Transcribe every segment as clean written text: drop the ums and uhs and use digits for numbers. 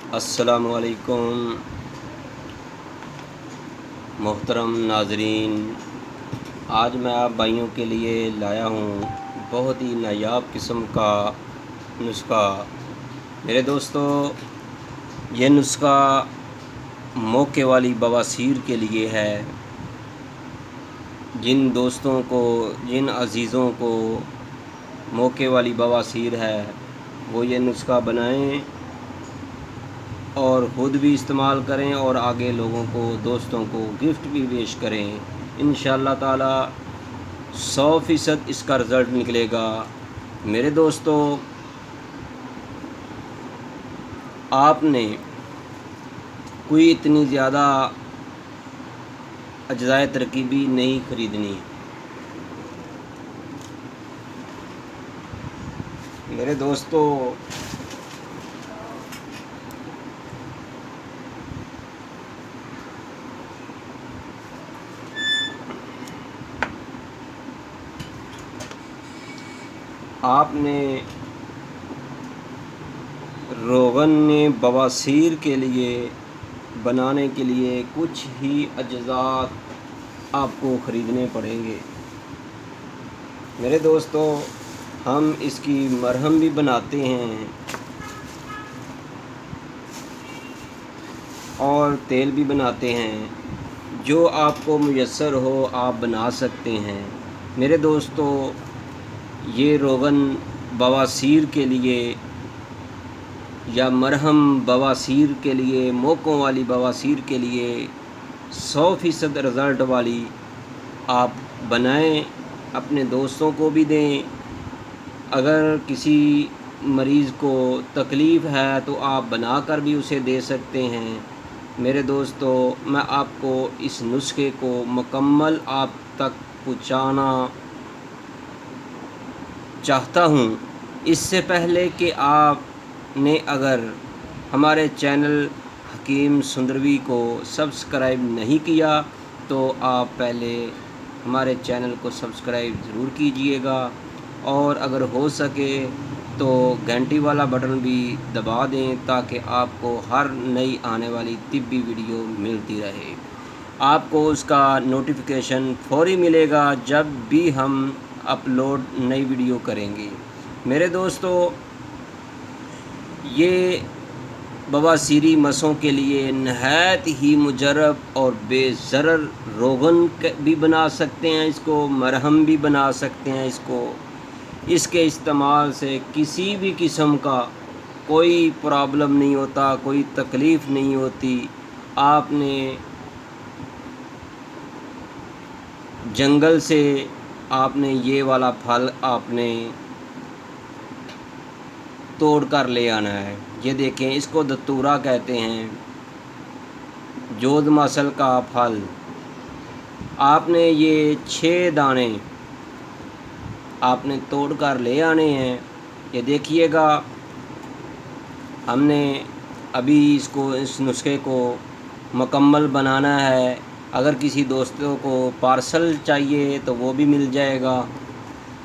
السلام علیکم محترم ناظرین، آج میں آپ بھائیوں کے لیے لایا ہوں بہت ہی نایاب قسم کا نسخہ۔ میرے دوستو، یہ نسخہ موقع والی بواسیر کے لیے ہے۔ جن دوستوں کو، جن عزیزوں کو موقع والی بواسیر ہے وہ یہ نسخہ بنائیں اور خود بھی استعمال کریں اور آگے لوگوں کو، دوستوں کو گفٹ بھی پیش کریں۔ انشاءاللہ تعالی 100% اس کا رزلٹ نکلے گا۔ میرے دوستو، آپ نے کوئی اتنی زیادہ اجزائے ترکیبی نہیں خریدنی۔ میرے دوستو، آپ نے روغن بواسیر کے لیے بنانے کے لیے کچھ ہی اجزاء آپ کو خریدنے پڑیں گے۔ میرے دوستو، ہم اس کی مرہم بھی بناتے ہیں اور تیل بھی بناتے ہیں۔ جو آپ کو میسر ہو آپ بنا سکتے ہیں۔ میرے دوستو، یہ روغن بواسیر کے لیے یا مرہم بواسیر کے لیے، موقعوں والی بواسیر کے لیے 100% رزلٹ والی آپ بنائیں، اپنے دوستوں کو بھی دیں۔ اگر کسی مریض کو تکلیف ہے تو آپ بنا کر بھی اسے دے سکتے ہیں۔ میرے دوستو، میں آپ کو اس نسخے کو مکمل آپ تک پہنچانا چاہتا ہوں۔ اس سے پہلے کہ آپ نے اگر ہمارے چینل حکیم سندروی کو سبسکرائب نہیں کیا تو آپ پہلے ہمارے چینل کو سبسکرائب ضرور کیجئے گا، اور اگر ہو سکے تو گھنٹی والا بٹن بھی دبا دیں تاکہ آپ کو ہر نئی آنے والی طبی ویڈیو ملتی رہے۔ آپ کو اس کا نوٹیفیکیشن فوری ملے گا جب بھی ہم اپلوڈ نئی ویڈیو کریں گے۔ میرے دوستو، یہ بواسیری مسوں کے لیے نہایت ہی مجرب اور بے ضرر روغن بھی بنا سکتے ہیں، اس کو مرہم بھی بنا سکتے ہیں۔ اس کے استعمال سے کسی بھی قسم کا کوئی پرابلم نہیں ہوتا، کوئی تکلیف نہیں ہوتی۔ آپ نے جنگل سے آپ نے یہ والا پھل آپ نے توڑ کر لے آنا ہے۔ یہ دیکھیں، اس کو دتورا کہتے ہیں، جود مسل کا پھل۔ آپ نے یہ 6 دانے آپ نے توڑ کر لے آنے ہیں۔ یہ دیکھیے گا، ہم نے ابھی اس نسخے کو مکمل بنانا ہے۔ اگر کسی دوستوں کو پارسل چاہیے تو وہ بھی مل جائے گا۔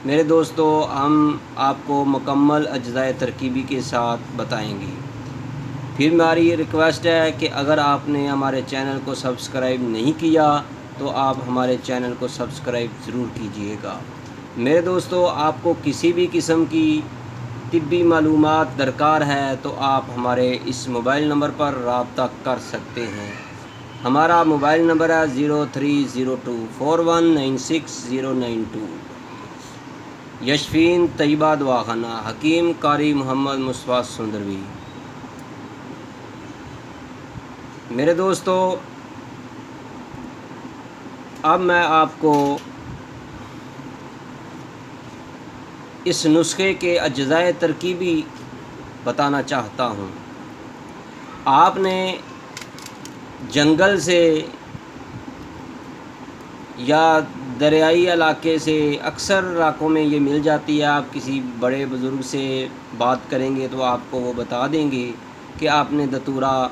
میرے دوستو، ہم آپ کو مکمل اجزائے ترکیبی کے ساتھ بتائیں گے۔ پھر ہماری یہ ریکویسٹ ہے کہ اگر آپ نے ہمارے چینل کو سبسکرائب نہیں کیا تو آپ ہمارے چینل کو سبسکرائب ضرور کیجئے گا۔ میرے دوستو، آپ کو کسی بھی قسم کی طبی معلومات درکار ہے تو آپ ہمارے اس موبائل نمبر پر رابطہ کر سکتے ہیں۔ ہمارا موبائل نمبر ہے 0302419692۔ یشفین طیبہ دواخانہ، حکیم قاری محمد مصطفیٰ سندروی۔ میرے دوستو، اب میں آپ کو اس نسخے کے اجزائے ترکیبی بتانا چاہتا ہوں۔ آپ نے جنگل سے یا دریائی علاقے سے، اکثر علاقوں میں یہ مل جاتی ہے، آپ کسی بڑے بزرگ سے بات کریں گے تو آپ کو وہ بتا دیں گے کہ آپ نے دتورا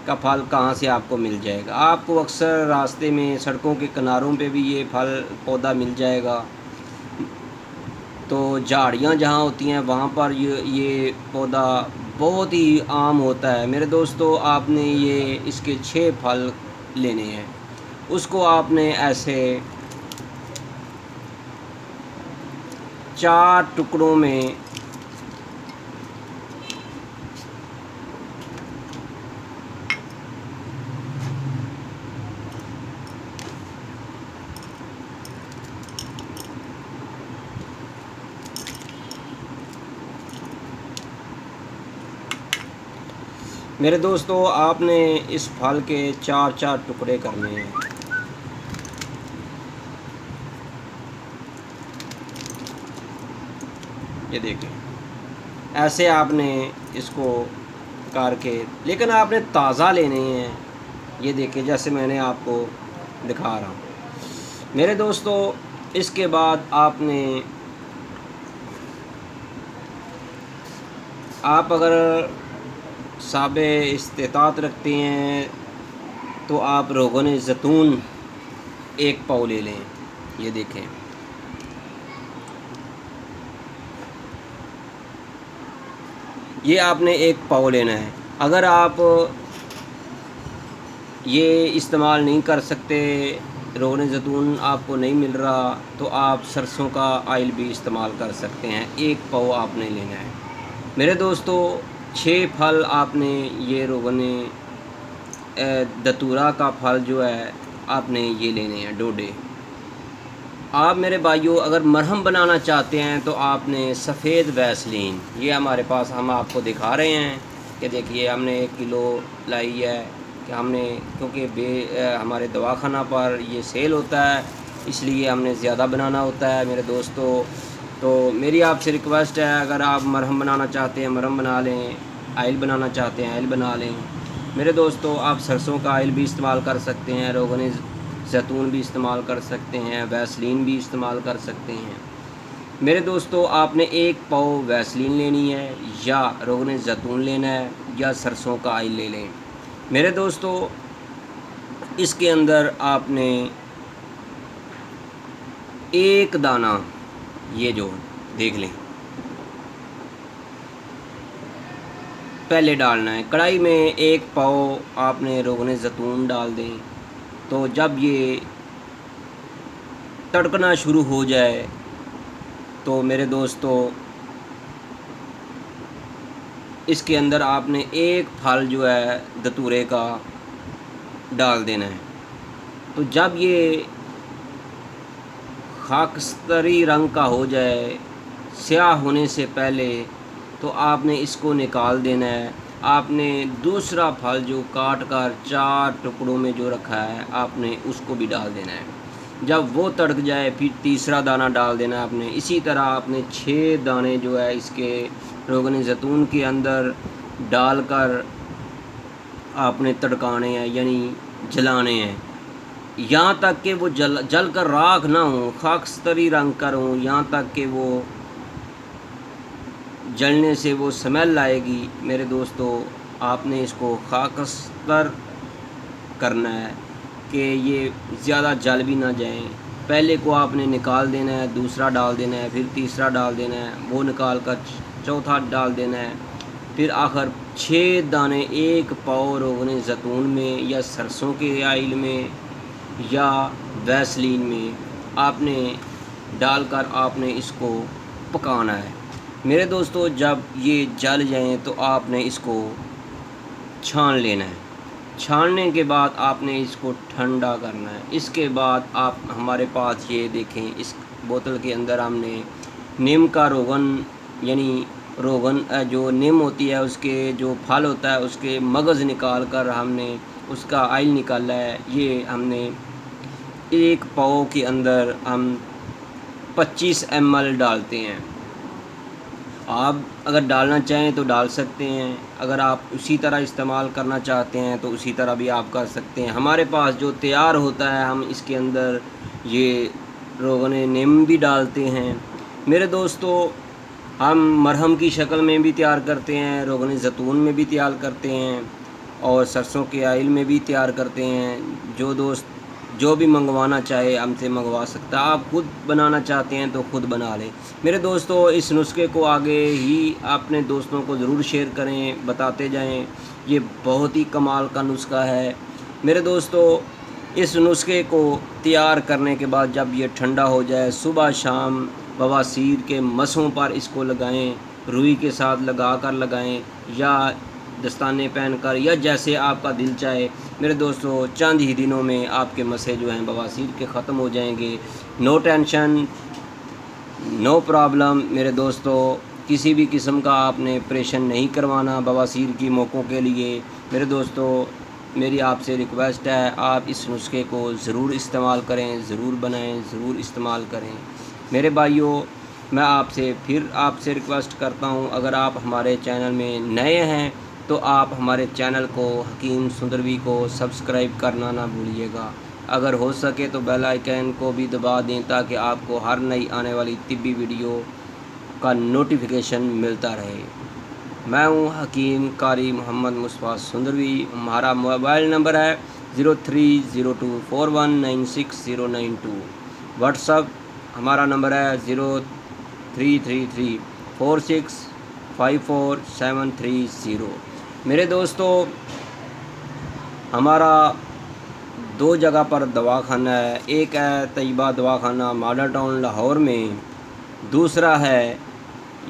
کا پھل کہاں سے آپ کو مل جائے گا۔ آپ کو اکثر راستے میں، سڑکوں کے کناروں پہ بھی یہ پھل پودا مل جائے گا۔ تو جھاڑیاں جہاں ہوتی ہیں وہاں پر یہ پودا بہت ہی عام ہوتا ہے میرے دوستو. آپ نے یہ اس کے 6 پھل لینے ہیں. اس کو آپ نے ایسے 4 ٹکڑوں میں میرے دوستو آپ نے اس پھل کے 4 ٹکڑے کرنے ہیں. یہ دیکھیں ایسے آپ نے اس کو کر کے، لیکن آپ نے تازہ لینے ہیں. یہ دیکھیں جیسے میں نے آپ کو دکھا رہا ہوں میرے دوستو. اس کے بعد آپ اگر صاحب استطاعت رکھتے ہیں تو آپ روغن زیتون 1 پاؤ لے لیں. یہ دیکھیں یہ آپ نے 1 پاؤ لینا ہے. اگر آپ یہ استعمال نہیں کر سکتے، روغن زیتون آپ کو نہیں مل رہا، تو آپ سرسوں کا آئل بھی استعمال کر سکتے ہیں. 1 پاؤ آپ نے لینا ہے. میرے دوستو 6 پھل آپ نے یہ روغن دتورا کا پھل جو ہے آپ نے یہ لینے ہیں ڈوڈے. آپ میرے بھائیوں اگر مرہم بنانا چاہتے ہیں تو آپ نے سفید ویسلین، یہ ہمارے پاس ہم آپ کو دکھا رہے ہیں کہ دیکھیے ہم نے 1 کلو لائی ہے کہ ہم نے، کیونکہ ہمارے دواخانہ پر یہ سیل ہوتا ہے اس لیے ہم نے زیادہ بنانا ہوتا ہے میرے دوستو. تو میری آپ سے ریکویسٹ ہے اگر آپ مرہم بنانا چاہتے ہیں مرہم بنا لیں، آئل بنانا چاہتے ہیں آئل بنا لیں. میرے دوستو آپ سرسوں کا آئل بھی استعمال کر سکتے ہیں، روغن زیتون بھی استعمال کر سکتے ہیں، ویسلین بھی استعمال کر سکتے ہیں. میرے دوستو آپ نے 1 پاؤ ویسلین لینی ہے یا روغن زیتون لینا ہے یا سرسوں کا آئل لے لیں. میرے دوستو اس کے اندر آپ نے 1 دانہ، یہ جو دیکھ لیں پہلے ڈالنا ہے. کڑھائی میں 1 پاؤ آپ نے روغن زیتون ڈال دیں. تو جب یہ تڑکنا شروع ہو جائے تو میرے دوستو اس کے اندر آپ نے 1 پھل جو ہے دتورے کا ڈال دینا ہے. تو جب یہ خاکستری رنگ کا ہو جائے، سیاہ ہونے سے پہلے، تو آپ نے اس کو نکال دینا ہے. آپ نے دوسرا پھل جو کاٹ کر 4 ٹکڑوں میں جو رکھا ہے آپ نے اس کو بھی ڈال دینا ہے. جب وہ تڑک جائے پھر تیسرا دانہ ڈال دینا ہے آپ نے. اسی طرح آپ نے 6 دانے جو ہے اس کے روغن زیتون کے اندر ڈال کر آپ نے تڑکانے ہیں، یعنی جلانے ہیں یہاں تک کہ وہ جل کر راکھ نہ ہوں، خاکستری رنگ کر ہوں، یہاں تک کہ وہ جلنے سے وہ سمیل آئے گی. میرے دوستو آپ نے اس کو خاکستر کرنا ہے کہ یہ زیادہ جل بھی نہ جائیں. پہلے کو آپ نے نکال دینا ہے، دوسرا ڈال دینا ہے، پھر تیسرا ڈال دینا ہے، وہ نکال کر چوتھا ڈال دینا ہے. پھر آخر 6 دانے 1 پاؤ روغن زیتون میں یا سرسوں کے آئل میں یا ویسلین میں آپ نے ڈال کر آپ نے اس کو پکانا ہے. میرے دوستو جب یہ جل جائیں تو آپ نے اس کو چھان لینا ہے. چھاننے کے بعد آپ نے اس کو ٹھنڈا کرنا ہے. اس کے بعد آپ ہمارے پاس یہ دیکھیں اس بوتل کے اندر ہم نے نیم کا روغن، یعنی روغن جو نیم ہوتی ہے اس کے جو پھل ہوتا ہے اس کے مغز نکال کر ہم نے اس کا آئل نکالا ہے. یہ ہم نے 1 پاؤ کے اندر ہم 25 ml ڈالتے ہیں. آپ اگر ڈالنا چاہیں تو ڈال سکتے ہیں، اگر آپ اسی طرح استعمال کرنا چاہتے ہیں تو اسی طرح بھی آپ کر سکتے ہیں. ہمارے پاس جو تیار ہوتا ہے ہم اس کے اندر یہ روغن نیم بھی ڈالتے ہیں. میرے دوستو ہم مرہم کی شکل میں بھی تیار کرتے ہیں، روغن زیتون میں بھی تیار کرتے ہیں اور سرسوں کے آئل میں بھی تیار کرتے ہیں. جو دوست جو بھی منگوانا چاہے ہم سے منگوا سکتا ہے۔ آپ خود بنانا چاہتے ہیں تو خود بنا لیں۔ میرے دوستو اس نسخے کو آگے ہی اپنے دوستوں کو ضرور شیئر کریں، بتاتے جائیں، یہ بہت ہی کمال کا نسخہ ہے۔ میرے دوستو اس نسخے کو تیار کرنے کے بعد جب یہ ٹھنڈا ہو جائے، صبح شام بواسیر کے مسوں پر اس کو لگائیں، روئی کے ساتھ لگا کر لگائیں یا دستانے پہن کر، یا جیسے آپ کا دل چاہے۔ میرے دوستو چند ہی دنوں میں آپ کے مسئلے جو ہیں بواسیر کے ختم ہو جائیں گے۔ No tension, no problem. میرے دوستو کسی بھی قسم کا آپ نے آپریشن نہیں کروانا بواسیر کی موقعوں کے لیے۔ میرے دوستو میری آپ سے ریکویسٹ ہے، آپ اس نسخے کو ضرور استعمال کریں، ضرور بنائیں، ضرور استعمال کریں۔ میرے بھائیوں میں آپ سے ریکویسٹ کرتا ہوں، اگر آپ ہمارے چینل میں نئے ہیں تو آپ ہمارے چینل کو حکیم سندروی کو سبسکرائب کرنا نہ بھولیے گا۔ اگر ہو سکے تو بیل آئیکن کو بھی دبا دیں تاکہ آپ کو ہر نئی آنے والی طبی ویڈیو کا نوٹیفیکیشن ملتا رہے۔ میں ہوں حکیم قاری محمد مصطفیٰ سندروی۔ ہمارا موبائل نمبر ہے 0302419692۔ واٹس ایپ ہمارا نمبر ہے 0333465470۔ میرے دوستو ہمارا 2 جگہ پر دواخانہ ہے، ایک ہے طیبہ دواخانہ ماڈل ٹاؤن لاہور میں، دوسرا ہے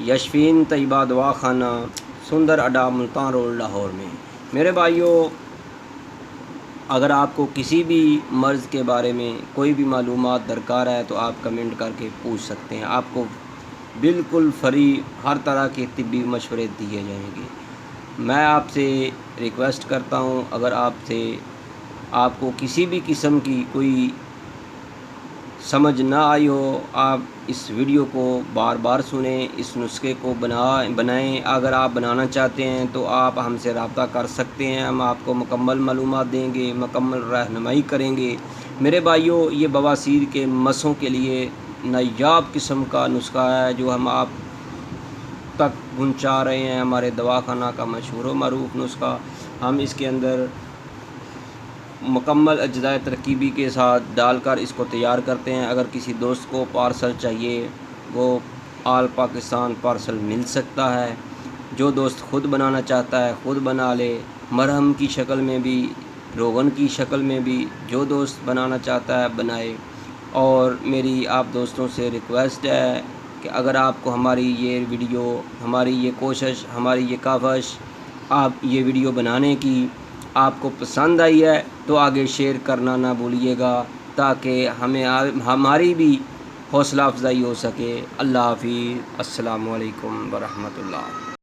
یشفین طیبہ دواخانہ سندر اڈا ملتان روڈ لاہور میں۔ میرے بھائیوں اگر آپ کو کسی بھی مرض کے بارے میں کوئی بھی معلومات درکار ہے تو آپ کمنٹ کر کے پوچھ سکتے ہیں، آپ کو بالکل فری ہر طرح کے طبی مشورے دیے جائیں گے۔ میں آپ سے ریکویسٹ کرتا ہوں، اگر آپ کو کسی بھی قسم کی کوئی سمجھ نہ آئی ہو، آپ اس ویڈیو کو بار بار سنیں، اس نسخے کو بنائیں۔ اگر آپ بنانا چاہتے ہیں تو آپ ہم سے رابطہ کر سکتے ہیں، ہم آپ کو مکمل معلومات دیں گے، مکمل رہنمائی کریں گے۔ میرے بھائیوں یہ بواسیر کے مسوں کے لیے نایاب قسم کا نسخہ ہے جو ہم آپ تک پہنچا رہے ہیں، ہمارے دواخانہ کا مشہور و معروف نسخہ۔ ہم اس کے اندر مکمل اجزاء ترکیبی کے ساتھ ڈال کر اس کو تیار کرتے ہیں۔ اگر کسی دوست کو پارسل چاہیے وہ آل پاکستان پارسل مل سکتا ہے۔ جو دوست خود بنانا چاہتا ہے خود بنا لے، مرہم کی شکل میں بھی، روغن کی شکل میں بھی، جو دوست بنانا چاہتا ہے بنائے۔ اور میری آپ دوستوں سے ریکویسٹ ہے کہ اگر آپ کو ہماری یہ ویڈیو، ہماری یہ کوشش، ہماری یہ کاوش، آپ یہ ویڈیو بنانے کی آپ کو پسند آئی ہے تو آگے شیئر کرنا نہ بھولیے گا تاکہ ہماری بھی حوصلہ افزائی ہو سکے۔ اللہ حافظ، السلام علیکم ورحمۃ اللہ۔